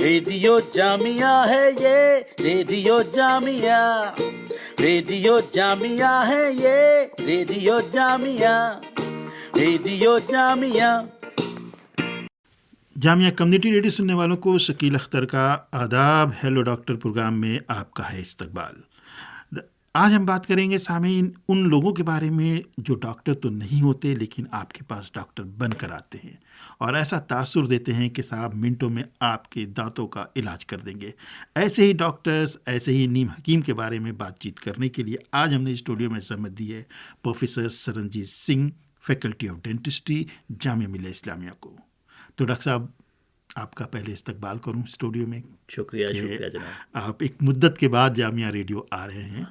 Radio Jamia है ये, radio Jamia, radio Jamia है ये, radio Jamia, radio Jamia. Jamia community radio सुनने वालों को शकील अख्तर का आदाब। हेलो डॉक्टर प्रोग्राम में आपका है इस्तकबाल। आज हम बात करेंगे सामीन उन लोगों के बारे में जो डॉक्टर तो नहीं होते लेकिन आपके पास डॉक्टर बनकर आते हैं और ऐसा तासुर देते हैं कि साहब मिनटों में आपके दांतों का इलाज कर देंगे। ऐसे ही डॉक्टर्स, ऐसे ही नीम हकीम के बारे में बातचीत करने के लिए आज हमने स्टूडियो में सहमत दी है professor Saranjit Singh, faculty of dentistry, Jamia Millia Islamia को। तो डॉक्टर साहब, आपका पहले इस्तकबाल करूं स्टूडियो में। शुक्रिया जनाब। आप एक मुद्दत के बाद जामिया रेडियो आ रहे हैं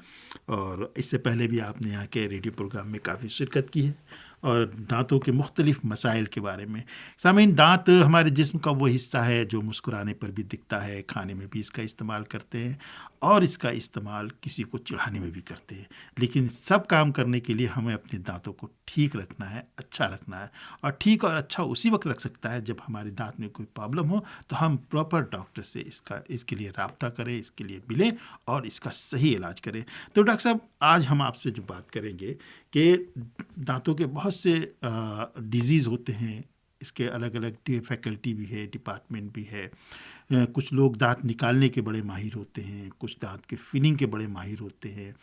और इससे पहले भी आपने यहाँ के रेडियो प्रोग्राम में काफ़ी शिरकत की है और दांतों के मुख्तलिफ मसाइल के बारे में। सामीन, दांत हमारे जिस्म का वो हिस्सा है जो मुस्कुराने पर भी दिखता है, खाने में भी इसका इस्तेमाल करते हैं और इसका इस्तेमाल किसी को चिढ़ाने में भी करते हैं। लेकिन सब काम करने के लिए हमें अपने दांतों को ठीक रखना है, अच्छा रखना है। और ठीक और अच्छा उसी वक्त रख सकता है जब हमारे दांत में कोई प्रॉब्लम हो तो हम प्रॉपर डॉक्टर से इसके लिए रब्ता करें, इसके लिए मिलें और इसका सही इलाज करें। तो डॉक्टर साहब, आज हम आपसे जो बात करेंगे कि दांतों के बहुत से डिजीज़ होते हैं, इसके अलग अलग फैकल्टी भी है, डिपार्टमेंट भी है। कुछ लोग दांत निकालने के बड़े माहिर होते हैं, कुछ दांत के फिलिंग के बड़े माहिर होते हैं।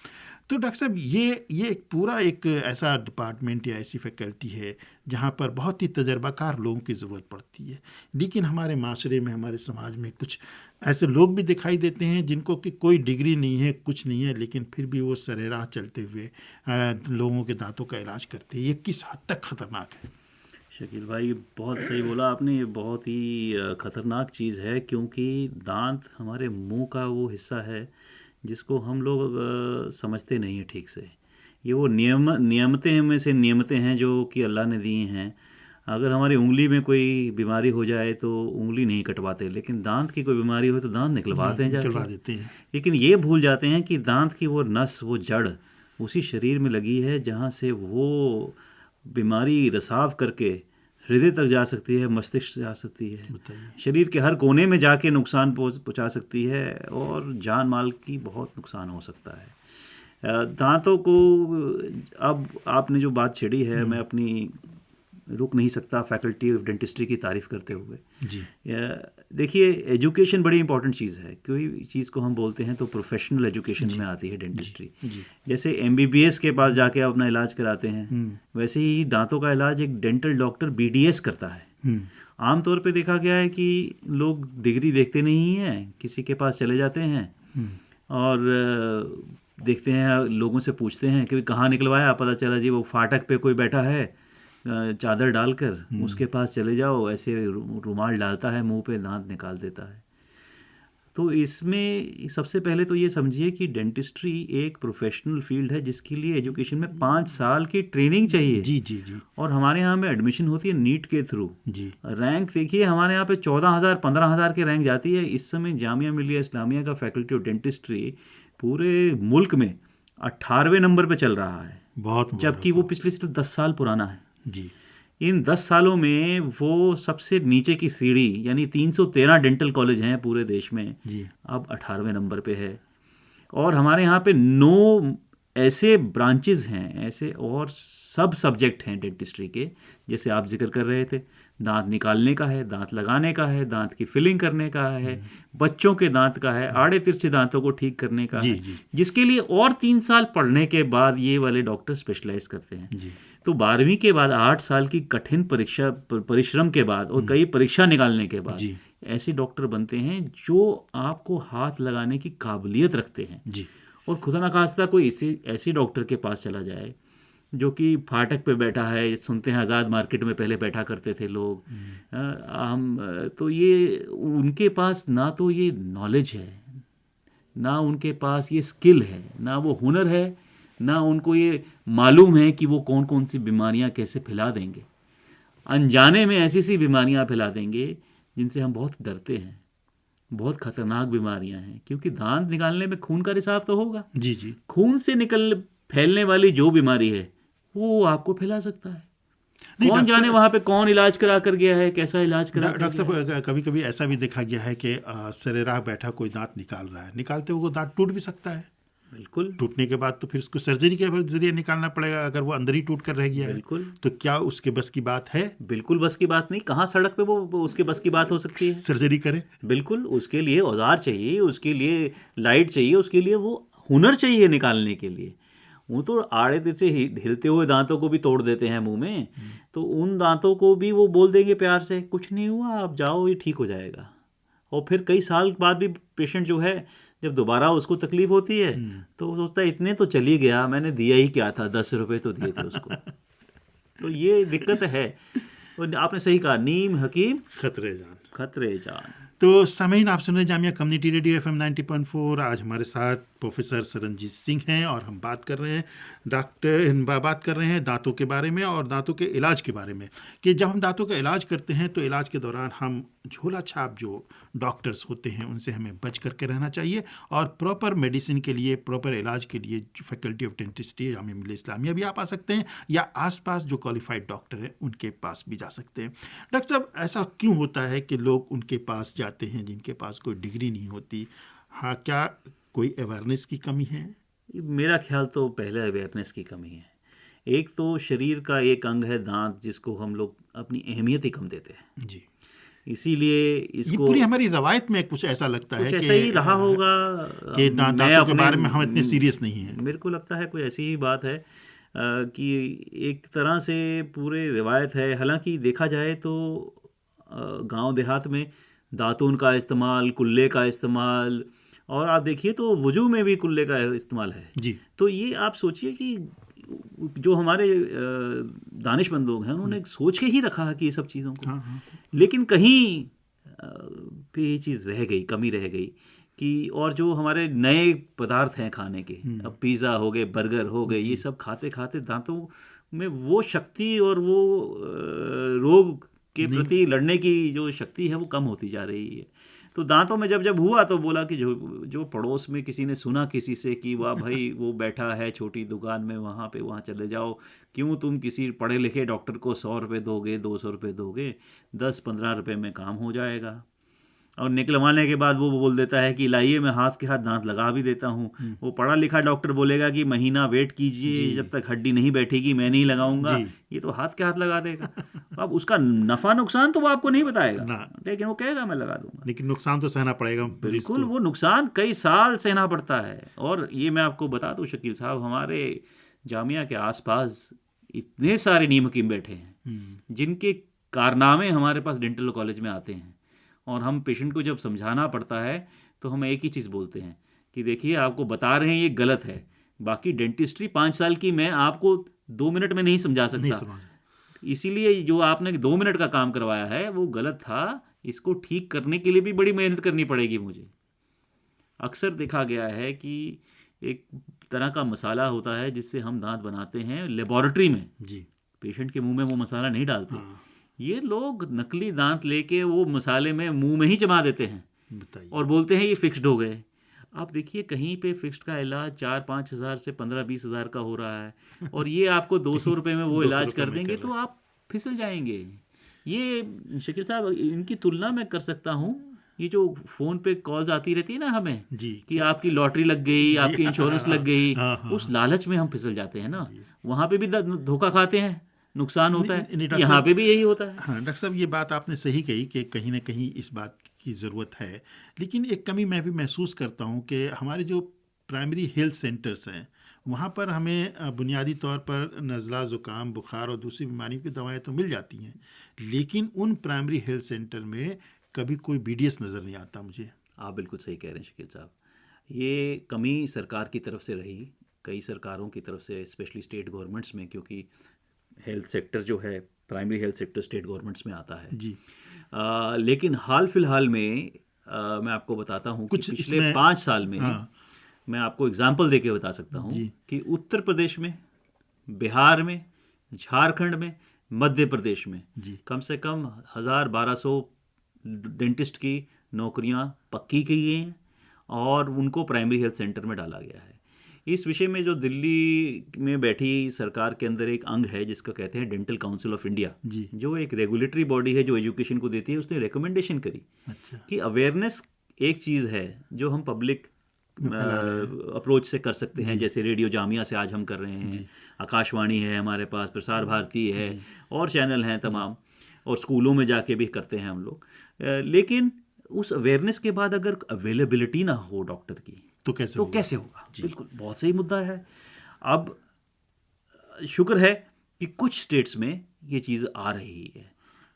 तो डॉक्टर साहब, ये एक पूरा एक ऐसा डिपार्टमेंट या ऐसी फैकल्टी है जहाँ पर बहुत ही तजर्बाकार लोगों की ज़रूरत पड़ती है। लेकिन हमारे माशरे में, हमारे समाज में कुछ ऐसे लोग भी दिखाई देते हैं जिनको कि कोई डिग्री नहीं है, कुछ नहीं है, लेकिन फिर भी वो सरेराह चलते हुए लोगों के दांतों का इलाज करते हैं। ये किस हद तक ख़तरनाक है? शकील भाई, बहुत सही बोला आपने। ये बहुत ही ख़तरनाक चीज़ है क्योंकि दांत हमारे मुंह का वो हिस्सा है जिसको हम लोग समझते नहीं हैं ठीक से। ये वो नियमतें में से नियमतें हैं जो कि अल्लाह ने दी हैं। अगर हमारी उंगली में कोई बीमारी हो जाए तो उंगली नहीं कटवाते, लेकिन दांत की कोई बीमारी हो तो दांत निकलवाते हैं। लेकिन ये भूल जाते हैं कि दांत की वो नस, वो जड़ उसी शरीर में लगी है जहाँ से वो बीमारी रसाव करके हृदय तक जा सकती है, मस्तिष्क जा सकती है, शरीर के हर कोने में जाके नुकसान पहुंचा सकती है और जान माल की बहुत नुकसान हो सकता है। दांतों को अब आपने जो बात छेड़ी है, मैं अपनी रुक नहीं सकता फैकल्टी ऑफ डेंटिस्ट्री की तारीफ़ करते हुए जी। देखिए, एजुकेशन बड़ी इंपॉर्टेंट चीज़ है। कोई चीज़ को हम बोलते हैं तो प्रोफेशनल एजुकेशन में आती है डेंटिस्ट्री। जैसे MBBS के पास जाके आप अपना इलाज कराते हैं, वैसे ही दांतों का इलाज एक डेंटल डॉक्टर BDS करता है। आमतौर पे देखा गया है कि लोग डिग्री देखते नहीं हैं, किसी के पास चले जाते हैं और देखते हैं, लोगों से पूछते हैं कि कहाँ निकलवाया, पता चला जी वो फाटक पे कोई बैठा है चादर डालकर, उसके पास चले जाओ, ऐसे रुमाल डालता है मुंह पे, दांत निकाल देता है। तो इसमें सबसे पहले तो ये समझिए कि डेंटिस्ट्री एक प्रोफेशनल फील्ड है जिसके लिए एजुकेशन में 5 साल की ट्रेनिंग चाहिए। जी। और हमारे यहाँ में एडमिशन होती है नीट के थ्रू जी। रैंक देखिए, हमारे यहाँ पे 14,000 15,000 की रैंक जाती है। इस समय जामिया मिल्लिया इस्लामिया का फैकल्टी ऑफ डेंटिस्ट्री पूरे मुल्क में 18वें नंबर पे चल रहा है, जबकि वो पिछले सिर्फ 10 साल पुराना है जी। इन 10 सालों में वो सबसे नीचे की सीढ़ी, यानी 313 डेंटल कॉलेज हैं पूरे देश में जी। अब 18वें नंबर पे है। और हमारे यहाँ पे 9 ऐसे ब्रांचेस हैं, ऐसे और सब सब्जेक्ट हैं डेंटिस्ट्री के, जैसे आप जिक्र कर रहे थे। दांत निकालने का है, दांत लगाने का है, दांत की फिलिंग करने का है, बच्चों के दांत का है, आड़े तिरछे दांतों को ठीक करने का है, जिसके लिए और 3 साल पढ़ने के बाद ये वाले डॉक्टर स्पेशलाइज करते हैं। तो 12वीं के बाद 8 साल की कठिन परिश्रम के बाद और कई परीक्षा निकालने के बाद ऐसे डॉक्टर बनते हैं जो आपको हाथ लगाने की काबिलियत रखते हैं जी। और खुदा न खास्ता कोई ऐसे डॉक्टर के पास चला जाए जो कि फाटक पे बैठा है, सुनते हैं आज़ाद मार्केट में पहले बैठा करते थे लोग, तो ये उनके पास ना तो ये नॉलेज है, ना उनके पास ये स्किल है, ना वो हुनर है, ना उनको ये मालूम है कि वो कौन कौन सी बीमारियां कैसे फैला देंगे। अनजाने में ऐसी सी बीमारियां फैला देंगे जिनसे हम बहुत डरते हैं। बहुत खतरनाक बीमारियां हैं, क्योंकि दांत निकालने में खून का रिसाव तो होगा जी। खून से फैलने वाली जो बीमारी है वो आपको फैला सकता है। कौन जाने वहाँ पे कौन इलाज करा कर गया है, कैसा इलाज करा कर डॉक्टर गया है। साहब, कभी कभी ऐसा भी देखा गया है कि सरेराह बैठा कोई दांत निकाल रहा है, निकालते हुए वो दांत टूट भी सकता है। बिल्कुल टूटने के बाद तो फिर उसको सर्जरी के जरिए निकालना पड़ेगा, अगर वो अंदर ही टूट कर रह गया है। बिल्कुल तो क्या उसके बस की बात है बिल्कुल बस की बात नहीं, कहाँ सड़क पे वो उसके बस की बात हो सकती है। सर्जरी करे? बिल्कुल, उसके लिए औजार चाहिए, उसके लिए लाइट चाहिए, उसके लिए वो हुनर चाहिए निकालने के लिए। वो तो आड़े दिन से हिलते हुए दांतों को भी तोड़ देते हैं मुंह में, तो उन दांतों को भी वो बोल देंगे प्यार से कुछ नहीं हुआ, आप जाओ, ये ठीक हो जाएगा। और फिर कई साल बाद भी पेशेंट जो है, जब दोबारा उसको तकलीफ होती है तो वो सोचता है इतने तो चली गया, मैंने दिया ही क्या था, 10 रुपये तो दिए थे उसको। तो ये दिक्कत है। और आपने सही कहा, नीम हकीम खतरे जान। खतरे जान। तो सामीन, आप सुन रहे जामिया कम्युनिटी रेडियो FM 90.4। आज हमारे साथ प्रोफेसर सरनजीत सिंह हैं और हम बात कर रहे हैं बात कर रहे हैं दांतों के बारे में और दांतों के इलाज के बारे में, कि जब हम दांतों का इलाज करते हैं तो इलाज के दौरान हम झोला छाप जो डॉक्टर्स होते हैं उनसे हमें बच करके रहना चाहिए, और प्रॉपर मेडिसिन के लिए, प्रॉपर इलाज के लिए faculty of dentistry Jamia Millia Islamia भी आप आ सकते हैं, या आसपास जो क्वालिफाइड डॉक्टर हैं उनके पास भी जा सकते हैं। डॉक्टर साहब, ऐसा क्यों होता है कि लोग उनके पास जाते हैं जिनके पास कोई डिग्री नहीं होती? हाँ, क्या कोई अवेयरनेस की कमी है? मेरा ख्याल तो पहले अवेयरनेस की कमी है। एक तो शरीर का एक अंग है दांत, जिसको हम लोग अपनी अहमियत ही कम देते हैं। जी, इसीलिए ये इसको पूरी हमारी रवायत में कुछ ऐसा लगता है कुछ कि ऐसा ही रहा होगा कि मैं दांतों के अपने बारे में हम इतने सीरियस नहीं हैं। मेरे को लगता है कोई ऐसी ही बात है कि एक तरह से पूरे रिवायत है। हालांकि देखा जाए तो गांव देहात में दातून का इस्तेमाल, कुल्ले का इस्तेमाल, और आप देखिए तो वजू में भी कुल्ले का इस्तेमाल है। जी, तो ये आप सोचिए कि जो हमारे दानिशमंद लोग हैं उन्होंने सोच के ही रखा है कि ये सब चीज़ों को। हाँ, लेकिन कहीं पे ये चीज़ रह गई, कमी रह गई कि, और जो हमारे नए पदार्थ हैं खाने के, अब पिज़्ज़ा हो गए, बर्गर हो गए, ये सब खाते खाते दांतों में वो शक्ति और वो रोग के प्रति लड़ने की जो शक्ति है वो कम होती जा रही है। तो दांतों में जब हुआ तो बोला कि जो पड़ोस में किसी ने सुना किसी से कि वाह भाई वो बैठा है छोटी दुकान में, वहाँ चले जाओ, क्यों तुम किसी पढ़े लिखे डॉक्टर को 100 रुपये दोगे, 200 रुपये दोगे, 10-15 रुपये में काम हो जाएगा। और निकलवाने के बाद वो बोल देता है कि लाइए मैं हाथ के हाथ दांत लगा भी देता हूँ। वो पढ़ा लिखा डॉक्टर बोलेगा कि महीना वेट कीजिए, जब तक हड्डी नहीं बैठेगी मैं नहीं लगाऊंगा, ये तो हाथ के हाथ लगा देगा। अब उसका नफा नुकसान तो वो आपको नहीं बताएगा, लेकिन वो कहेगा मैं लगा दूंगा। लेकिन नुकसान तो सहना पड़ेगा। बिल्कुल, वो नुकसान कई साल सहना पड़ता है। और ये मैं आपको बता दूं शकील साहब, हमारे जामिया के आसपास इतने सारे नीम हकीम बैठे हैं जिनके कारनामे हमारे पास डेंटल कॉलेज में आते हैं, और हम पेशेंट को जब समझाना पड़ता है तो हम एक ही चीज़ बोलते हैं कि देखिए आपको बता रहे हैं ये गलत है, बाकी डेंटिस्ट्री 5 साल की मैं आपको 2 मिनट में नहीं समझा सकता, इसीलिए जो आपने 2 मिनट का काम करवाया है वो गलत था, इसको ठीक करने के लिए भी बड़ी मेहनत करनी पड़ेगी मुझे। अक्सर देखा गया है कि एक तरह का मसाला होता है जिससे हम दांत बनाते हैं लेबोरेटरी में जी, पेशेंट के मुंह में वो मसाला नहीं डालते। ये लोग नकली दांत लेके वो मसाले में मुंह में ही जमा देते हैं और बोलते हैं ये फिक्स्ड हो गए। आप देखिए कहीं पे फिक्स्ड का इलाज 4-5 हज़ार से 15-20 हज़ार का हो रहा है, और ये आपको 200 रुपये में वो इलाज कर देंगे तो आप फिसल जाएंगे। ये शकील साहब, इनकी तुलना मैं कर सकता हूँ, ये जो फ़ोन पे कॉल्स आती रहती है ना हमें जी, कि आपकी लॉटरी लग गई, आपकी इंश्योरेंस लग गई, उस लालच में हम फिसल जाते हैं ना, वहाँ पे भी धोखा खाते हैं, नुकसान होता है। यहाँ पे भी यही होता है। हाँ डॉक्टर साहब, ये बात आपने सही कही कि कहीं ना कहीं इस बात की ज़रूरत है, लेकिन एक कमी मैं भी महसूस करता हूँ कि हमारे जो प्राइमरी हेल्थ सेंटर्स हैं वहाँ पर हमें बुनियादी तौर पर नज़ला, ज़ुकाम, बुखार और दूसरी बीमारियों की दवाएं तो मिल जाती हैं, लेकिन उन प्राइमरी हेल्थ सेंटर में कभी कोई BDS नज़र नहीं आता मुझे। आप बिल्कुल सही कह रहे हैं शकील साहब, ये कमी सरकार की तरफ से रही, कई सरकारों की तरफ से, स्पेशली स्टेट गवर्नमेंट्स में, क्योंकि हेल्थ सेक्टर जो है primary health sector state governments में आता है जी। लेकिन हाल फिलहाल में मैं आपको बताता हूँ कि पिछले 5 साल में मैं आपको एग्जांपल देके बता सकता हूँ कि उत्तर प्रदेश में, बिहार में, झारखंड में, मध्य प्रदेश में कम से कम 1000-1200 डेंटिस्ट की नौकरियाँ पक्की की गई हैं और उनको प्राइमरी हेल्थ सेंटर में डाला गया है। इस विषय में जो दिल्ली में बैठी सरकार के अंदर एक अंग है जिसका कहते हैं डेंटल काउंसिल ऑफ इंडिया, जी। जो एक रेगुलेटरी बॉडी है जो एजुकेशन को देती है, उसने रिकमेंडेशन करी अच्छा। कि अवेयरनेस एक चीज़ है जो हम पब्लिक अप्रोच से कर सकते हैं, जैसे रेडियो जामिया से आज हम कर रहे हैं, आकाशवाणी है हमारे पास, प्रसार भारती है और चैनल हैं तमाम, और स्कूलों में जाके भी करते हैं हम लोग। लेकिन उस अवेयरनेस के बाद अगर अवेलेबिलिटी ना हो डॉक्टर की तो कैसे होगा? बिल्कुल, बहुत सही मुद्दा है। अब शुक्र है कि कुछ स्टेट्स में ये चीज़ आ रही है,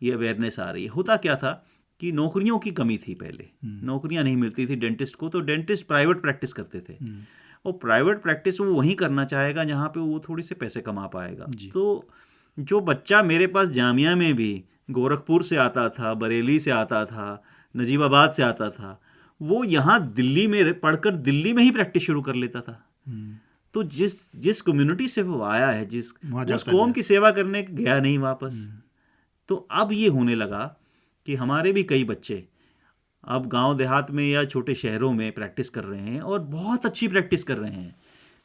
ये अवेयरनेस आ रही है। होता क्या था कि नौकरियों की कमी थी, पहले नौकरियां नहीं मिलती थी डेंटिस्ट को, तो डेंटिस्ट प्राइवेट प्रैक्टिस करते थे, और प्राइवेट प्रैक्टिस वो वहीं करना चाहेगा जहाँ पे वो थोड़ी से पैसे कमा पाएगा। तो जो बच्चा मेरे पास जामिया में भी गोरखपुर से आता था, बरेली से आता था, नजीबाबाद से आता था, वो यहाँ दिल्ली में पढ़कर दिल्ली में ही प्रैक्टिस शुरू कर लेता था। तो जिस कम्युनिटी से वो आया है, उस कौम की सेवा करने गया नहीं वापस। तो अब ये होने लगा कि हमारे भी कई बच्चे अब गांव देहात में या छोटे शहरों में प्रैक्टिस कर रहे हैं और बहुत अच्छी प्रैक्टिस कर रहे हैं।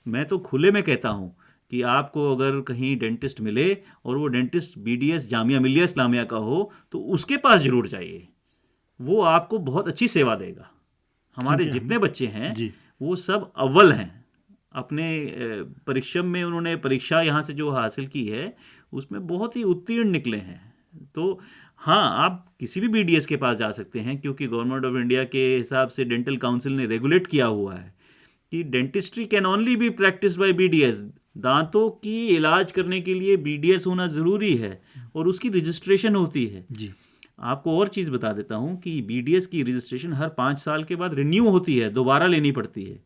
मैं तो खुले में कहता हूँ कि आपको अगर कहीं डेंटिस्ट मिले और वो डेंटिस्ट BDS जामिया मिलिया इस्लामिया का हो तो उसके पास जरूर जाइए, वो आपको बहुत अच्छी सेवा देगा। हमारे जितने बच्चे हैं वो सब अव्वल हैं अपने परिश्रम में, उन्होंने परीक्षा यहाँ से जो हासिल की है उसमें बहुत ही उत्तीर्ण निकले हैं। तो हाँ, आप किसी भी BDS के पास जा सकते हैं, क्योंकि गवर्नमेंट ऑफ इंडिया के हिसाब से डेंटल काउंसिल ने रेगुलेट किया हुआ है कि dentistry can only be practice by BDS। दांतों की इलाज करने के लिए BDS होना ज़रूरी है और उसकी रजिस्ट्रेशन होती है जी। आपको और चीज़ बता देता हूँ कि BDS की रजिस्ट्रेशन हर 5 साल के बाद रिन्यू होती है, दोबारा लेनी पड़ती है।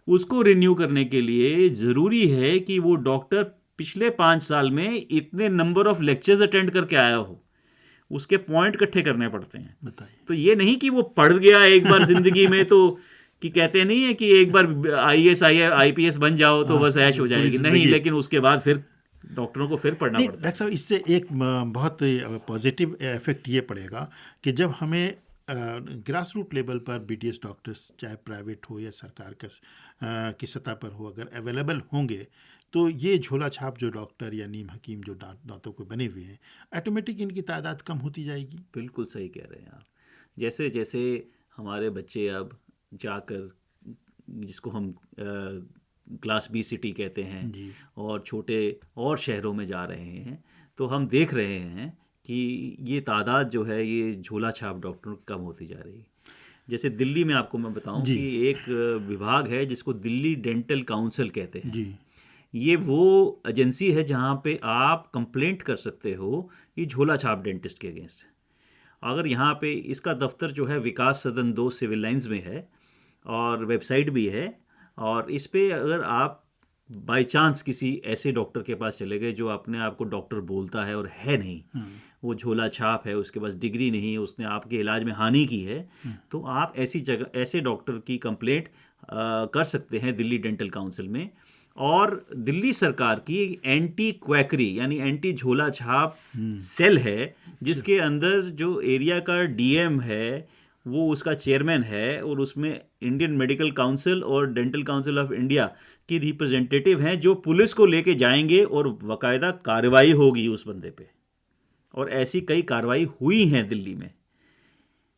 उसको रिन्यू करने के लिए ज़रूरी है कि वो डॉक्टर पिछले 5 साल में इतने नंबर ऑफ लेक्चर्स अटेंड करके आया हो, उसके पॉइंट इकट्ठे करने पड़ते हैं। बताइए। तो ये नहीं कि वो पढ़ गया एक बार जिंदगी में, तो कि कहते नहीं है कि एक बार IAS IPS बन जाओ तो बस ऐश हो जाएगी, नहीं, लेकिन उसके बाद फिर डॉक्टरों को फिर पढ़ना पड़ता है। डॉक्टर साहब, इससे एक बहुत पॉजिटिव इफेक्ट ये पड़ेगा कि जब हमें ग्रास रूट लेवल पर BDS डॉक्टर्स, चाहे प्राइवेट हो या सरकार की सतह पर हो, अगर अवेलेबल होंगे तो ये झोला छाप जो डॉक्टर या नीम हकीम जो दांतों को बने हुए हैं, ऑटोमेटिक इनकी तादाद कम होती जाएगी। बिल्कुल सही कह रहे हैं आप। जैसे जैसे हमारे बच्चे अब जाकर, जिसको हम क्लास B सिटी कहते हैं जी, और छोटे और शहरों में जा रहे हैं, तो हम देख रहे हैं कि ये तादाद जो है ये झोला छाप डॉक्टरों की कम होती जा रही है। जैसे दिल्ली में आपको मैं बताऊं कि एक विभाग है जिसको दिल्ली डेंटल काउंसिल कहते हैं जी। ये वो एजेंसी है जहाँ पे आप कंप्लेंट कर सकते हो ये झोला छाप डेंटिस्ट के अगेंस्ट। अगर यहाँ पे इसका दफ्तर जो है विकास सदन 2 सिविल लाइंस में है और वेबसाइट भी है, और इस पे अगर आप बाय चांस किसी ऐसे डॉक्टर के पास चले गए जो अपने आप को डॉक्टर बोलता है और है नहीं, वो झोला छाप है, उसके पास डिग्री नहीं है, उसने आपके इलाज में हानि की है, तो आप ऐसी जगह ऐसे डॉक्टर की कंप्लेंट कर सकते हैं दिल्ली डेंटल काउंसिल में। और दिल्ली सरकार की एंटी क्वैकरी यानी एंटी झोला छाप सेल है, जिसके अंदर जो एरिया का DM है वो उसका चेयरमैन है, और उसमें इंडियन मेडिकल काउंसिल और डेंटल काउंसिल ऑफ इंडिया की रिप्रेजेंटेटिव हैं जो पुलिस को लेके जाएंगे और बाकायदा कार्रवाई होगी उस बंदे पे। और ऐसी कई कार्रवाई हुई हैं दिल्ली में।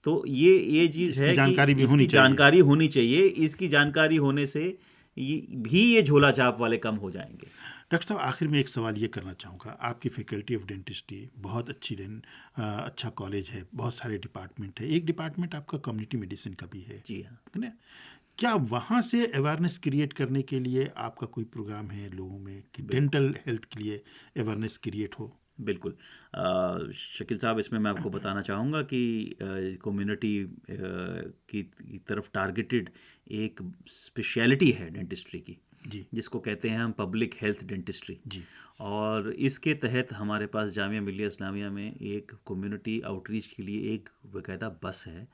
तो ये चीज़ है जानकारी कि इसकी जानकारी होनी चाहिए। इसकी जानकारी होने से ये झोला छाप वाले कम हो जाएंगे। डॉक्टर साहब, आखिर में एक सवाल ये करना चाहूँगा, आपकी फैकल्टी ऑफ डेंटिस्ट्री बहुत अच्छा कॉलेज है, बहुत सारे डिपार्टमेंट है, एक डिपार्टमेंट आपका कम्युनिटी मेडिसिन का भी है जी हाँ, है ना? क्या वहाँ से अवेयरनेस क्रिएट करने के लिए आपका कोई प्रोग्राम है लोगों में कि डेंटल हेल्थ के लिए अवेयरनेस क्रिएट हो? बिल्कुल शकील साहब, इसमें मैं आपको बताना चाहूँगा कि कम्युनिटी की तरफ टारगेटेड एक स्पेशलिटी है डेंटिस्ट्री की जी, जिसको कहते हैं हम पब्लिक हेल्थ डेंटिस्ट्री जी। और इसके तहत हमारे पास जामिया मिलिया इस्लामिया में एक कम्युनिटी आउटरीच के लिए एक बाकायदा बस है,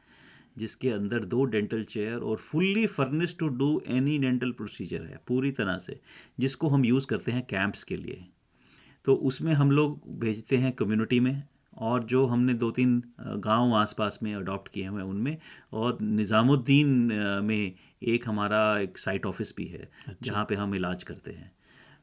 जिसके अंदर 2 डेंटल चेयर और fully furnished to do any dental procedure है पूरी तरह से, जिसको हम यूज़ करते हैं कैंप्स के लिए। तो उसमें हम लोग भेजते हैं कम्युनिटी में और जो हमने 2-3 गांव आसपास में अडॉप्ट किए हुए हैं उनमें, और निज़ामुद्दीन में एक हमारा एक साइट ऑफिस भी है जहाँ पे हम इलाज करते हैं।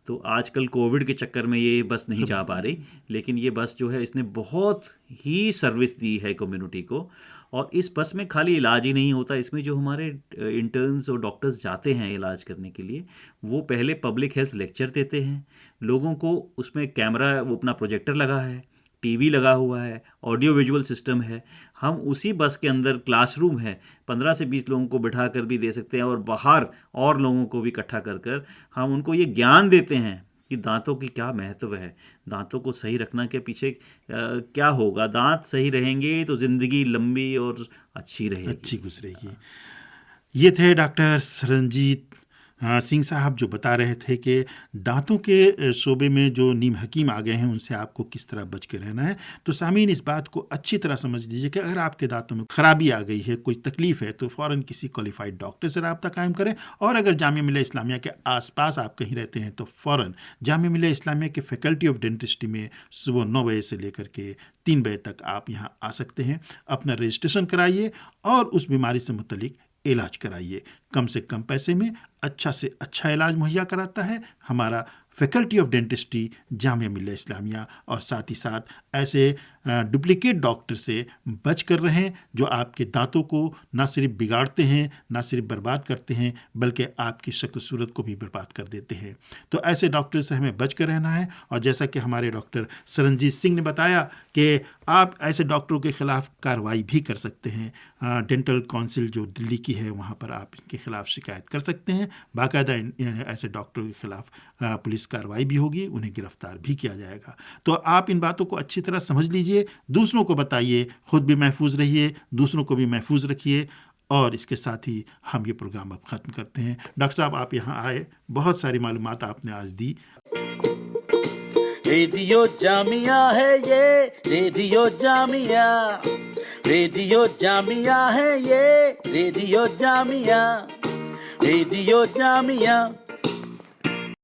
तो आजकल कोविड के चक्कर में ये बस नहीं जा पा रही, लेकिन ये बस जो है इसने बहुत ही सर्विस दी है कम्युनिटी को। और इस बस में खाली इलाज ही नहीं होता, इसमें जो हमारे इंटर्न्स और डॉक्टर्स जाते हैं इलाज करने के लिए, वो पहले पब्लिक हेल्थ लेक्चर देते हैं लोगों को। उसमें कैमरा, वो अपना प्रोजेक्टर लगा है, टीवी लगा हुआ है, ऑडियो विजुअल सिस्टम है। हम उसी बस के अंदर क्लासरूम है, 15 से 20 लोगों को बिठा कर भी दे सकते हैं, और बाहर और लोगों को भी इकट्ठा कर कर हम उनको ये ज्ञान देते हैं कि दांतों की क्या महत्व है, दांतों को सही रखना के पीछे क्या होगा। दांत सही रहेंगे तो ज़िंदगी लंबी और अच्छी रहेगी, अच्छी गुजरेगी। ये थे डॉक्टर सरनजीत सिंह साहब जो बता रहे थे कि दांतों के शोबे में जो नीम हकीम आ गए हैं उनसे आपको किस तरह बच के रहना है। तो सामीन, इस बात को अच्छी तरह समझ लीजिए कि अगर आपके दांतों में खराबी आ गई है, कोई तकलीफ है, तो फ़ौरन किसी क्वालिफाइड डॉक्टर से रब्ता कायम करें। और अगर जामिया मिलिया इस्लामिया के आसपास आप कहीं रहते हैं तो फ़ौरन जामिया मिलिया इस्लामिया के फैकल्टी ऑफ डेंटिस्ट्री में सुबह 9 बजे से लेकर के 3 बजे तक आप यहाँ आ सकते हैं। अपना रजिस्ट्रेशन कराइए और उस बीमारी से मुतलिक इलाज कराइए। कम से कम पैसे में अच्छा से अच्छा इलाज मुहैया कराता है हमारा faculty of dentistry Jamia Millia Islamia. और साथ ही साथ ऐसे डुप्लीकेट डॉक्टर से बच कर रहें जो आपके दांतों को ना सिर्फ बिगाड़ते हैं, ना सिर्फ बर्बाद करते हैं, बल्कि आपकी शक्ल सूरत को भी बर्बाद कर देते हैं। तो ऐसे डॉक्टर से हमें बच कर रहना है। और जैसा कि हमारे डॉक्टर सरनजीत सिंह ने बताया कि आप ऐसे डॉक्टरों के ख़िलाफ़ कार्रवाई भी कर सकते हैं। डेंटल काउंसिल जो दिल्ली की है वहाँ पर आप इनके ख़िलाफ़ शिकायत कर सकते हैं। बाकायदा ऐसे डॉक्टरों के ख़िलाफ़ पुलिस कार्रवाई भी होगी, उन्हें गिरफ्तार भी किया जाएगा। तो आप इन बातों को अच्छी तरह समझ लीजिए, दूसरों को बताइए, ख़ुद भी महफूज रहिए, दूसरों को भी महफूज रखिए। और इसके साथ ही हम ये प्रोग्राम अब ख़त्म करते हैं। डॉक्टर साहब, आप यहाँ आए, बहुत सारी मालूमात आपने आज दी। रेडियो जामिया है ये, रेडियो जामिया, रेडियो जामिया है ये, रेडियो जामिया, रेडियो जामिया।